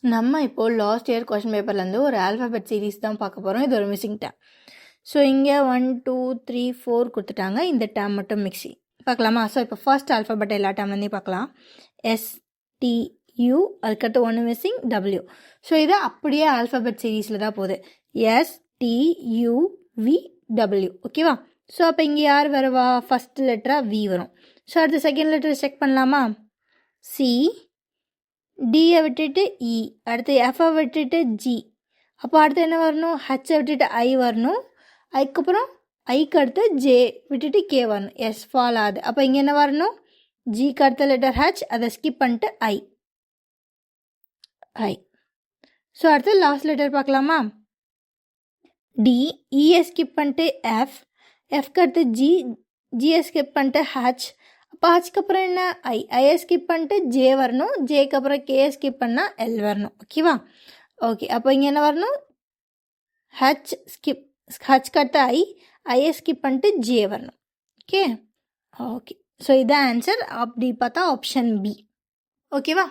நம்ம இப்போது last year question பேப்பர்லேருந்து ஒரு ஆல்ஃபாபெட் சீரீஸ் தான் பார்க்க போகிறோம். இது ஒரு மிக்சிங் டேம். ஸோ இங்கே 1 2 3 4 கொடுத்துட்டாங்க. இந்த டேம் மட்டும் மிக்சி பார்க்கலாமா? ஸோ இப்போ ஃபர்ஸ்ட் ஆல்ஃபாபெட் எல்லா டேம்லேருந்தே பார்க்கலாம். STU, அதுக்கடுத்து ஒன்று மிஸ்ஸிங் W. ஸோ இது அப்படியே ஆல்ஃபாபெட் சீரீஸில் தான் போகுது. STUVW. ஓகேவா? ஸோ அப்போ இங்கே யார் வருவா? ஃபஸ்ட் லெட்டராக V வரும். ஸோ அடுத்த செகண்ட் லெட்டர் செக் பண்ணலாமா? C, டியை விட்டுட்டு இ, அடுத்து எஃப்ஐ விட்டுட்டு ஜி. அப்போ அடுத்து என்ன வரணும்? ஹெச்சை விட்டுட்டு ஐ வரணும். அதுக்கப்புறம் ஐக்கு அடுத்து ஜே விட்டுட்டு கே வரணும். எஸ் ஃபால் ஆகுது. அப்போ இங்கே என்ன வரணும்? ஜிக்கு அடுத்த லெட்டர் ஹெச், அதை ஸ்கிப் பண்ணிட்டு ஐ. ஸோ அடுத்து லாஸ்ட் லெட்டர் பார்க்கலாமா? டி, இயை ஸ்கிப் பண்ணிட்டு எஃப், எஃப்க்கு அடுத்து ஜி, ஜியை ஸ்கிப் பண்ணிட்டு ஹெச். அப்போ ஹெச்க்கு அப்புறம் என்ன? ஐயை ஸ்கிப் பண்ணிட்டு ஜே வரணும். ஜேக்கு அப்புறம் கேயை ஸ்கிப் பண்ணால் எல் வரணும். ஓகேவா? ஓகே, அப்போ இங்கே என்ன வரணும்? ஹெச்க்கு அடுத்து ஐயை ஸ்கிப் பண்ணிட்டு ஜே வரணும். ஓகே. ஸோ இதான் ஆன்சர். அப்படி பார்த்தா ஆப்ஷன் பி. ஓகேவா?